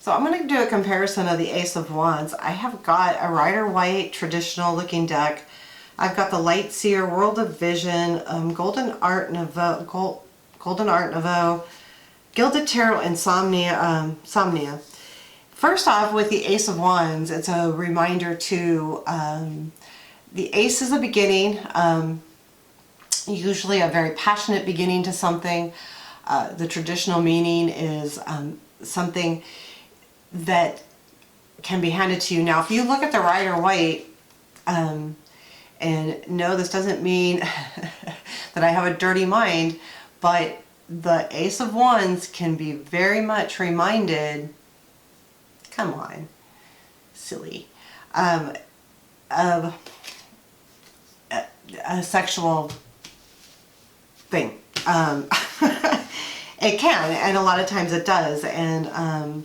So I'm going to do a comparison of the Ace of Wands. I have got a Rider-Waite traditional looking deck. I've got the Light Seer, World of Vision, Golden Art Neveau, Gilded Tarot, and Somnia. First off, with the Ace of Wands, it's a reminder to the Ace is a beginning, usually a very passionate beginning to something. The traditional meaning is something that can be handed to you. Now, if you look at the Rider-Waite, and no, this doesn't mean that I have a dirty mind, but the Ace of Wands can be very much reminded, come on, silly, of a sexual thing. It can, and a lot of times it does, and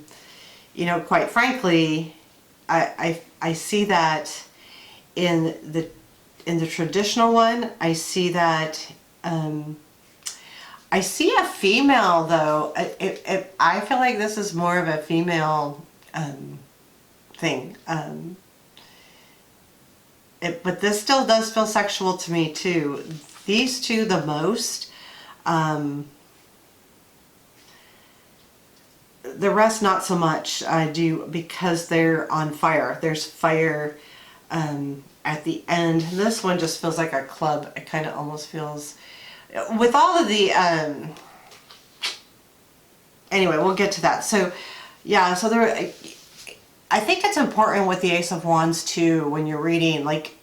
you know, quite frankly, I see that in the traditional one. I see that I see a female though. I feel like this is more of a female thing. But this still does feel sexual to me too. These two the most. The rest not so much. I do, because they're on fire. There's fire at the end. This one just feels like a club. It kind of almost feels, with all of the anyway, we'll get to that. So yeah, so there, I think it's important with the Ace of Wands too, when you're reading, like,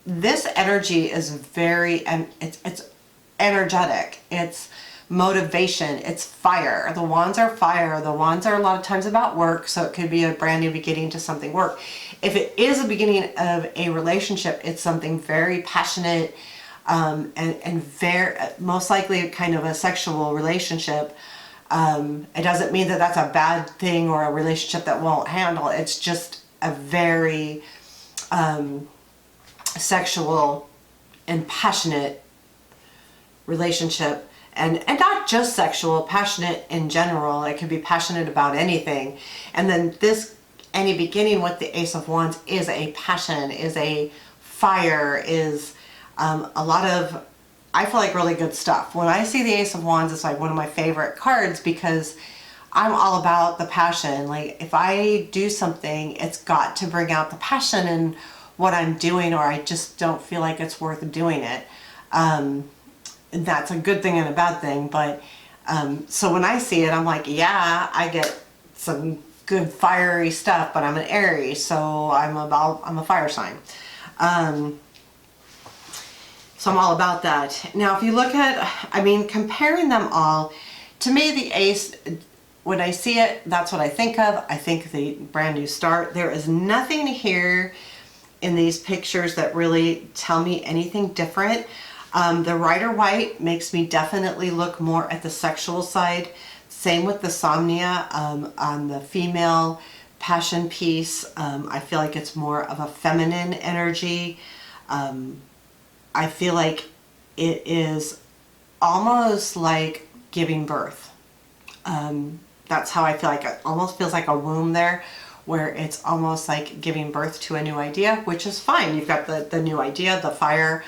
this energy is very, and it's energetic. It's motivation. It's fire. The wands are fire. The wands are a lot of times about work, so it could be a brand new beginning to something work. If it is a beginning of a relationship, it's something very passionate, and very most likely kind of a sexual relationship. It doesn't mean that that's a bad thing or a relationship that won't handle. It's just a very sexual and passionate relationship. And not just sexual, passionate in general. It could be passionate about anything. And then this, any beginning with the Ace of Wands is a passion, is a fire, is a lot of, I feel like, really good stuff. When I see the Ace of Wands, it's like one of my favorite cards, because I'm all about the passion. Like, if I do something, it's got to bring out the passion in what I'm doing, or I just don't feel like it's worth doing it. That's a good thing and a bad thing, but so when I see it, I'm like, yeah, I get some good fiery stuff, but I'm an Aries, so I'm a fire sign. So I'm all about that. Now, if you look at, I mean, comparing them all, to me, the Ace, when I see it, that's what I think of. I think the brand new start. There is nothing here in these pictures that really tell me anything different. The Rider-Waite makes me definitely look more at the sexual side. Same with the Somnia, on the female passion piece. I feel like it's more of a feminine energy. I feel like it is almost like giving birth. That's how I feel like it almost feels like a womb there, where it's almost like giving birth to a new idea, which is fine. You've got the new idea, the fire.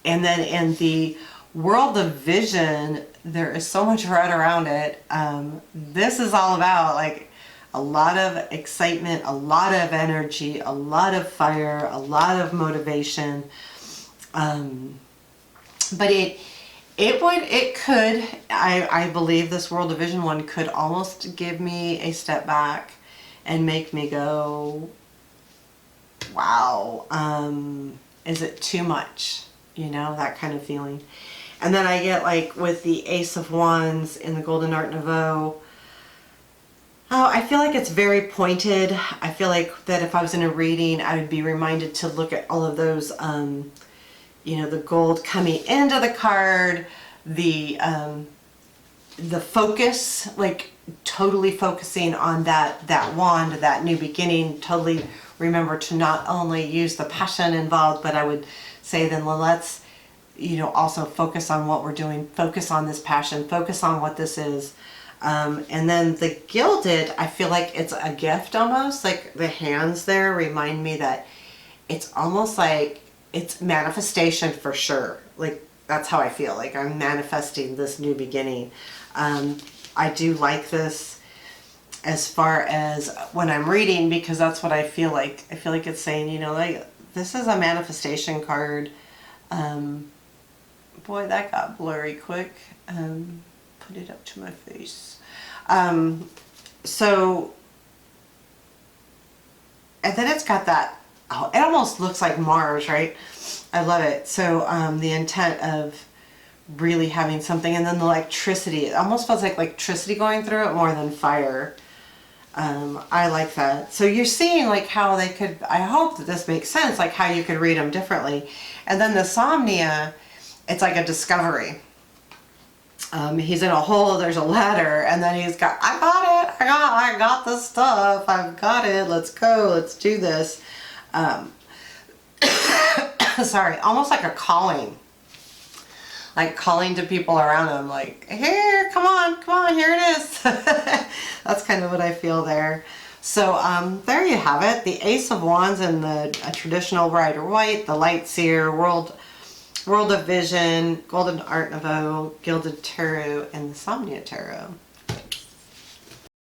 And then in the World of Vision, there is so much red around it. This is all about like a lot of excitement, a lot of energy, a lot of fire, a lot of motivation. But I believe this World of Vision one could almost give me a step back and make me go, wow, is it too much? You know, that kind of feeling. And then I get, like, with the Ace of Wands in the Golden Art Neveau, oh, I feel like it's very pointed. I feel like that if I was in a reading, I would be reminded to look at all of those, you know, the gold coming into the card, the focus, like totally focusing on that wand, that new beginning. Totally remember to not only use the passion involved, but I would say then, well, let's, you know, also focus on what we're doing, focus on this passion, focus on what this is. And then the Gilded, I feel like it's a gift almost. Like the hands there remind me that it's almost like it's manifestation for sure. Like that's how I feel. Like I'm manifesting this new beginning. I do like this as far as when I'm reading, because that's what I feel like. I feel like it's saying, you know, like this is a manifestation card. Boy, that got blurry quick. Put it up to my face. So, and then it's got that, oh, it almost looks like Mars, right? I love it. So the intent of really having something, and then the electricity, it almost feels like electricity going through it more than fire. I like that. So you're seeing like how they could, I hope that this makes sense, like how you could read them differently. And then the Somnia, it's like a discovery. He's in a hole, there's a ladder, and then he's got, I got it, I got the stuff, I've got it, let's go, let's do this. Sorry, almost like a calling. Like calling to people around him, like, here, come on, here it is. That's kind of what I feel there. So there you have it, the Ace of Wands and the traditional Rider White, the Light Seer, World of Vision, Golden Art Neveau, Gilded Tarot, and the Somnia Tarot.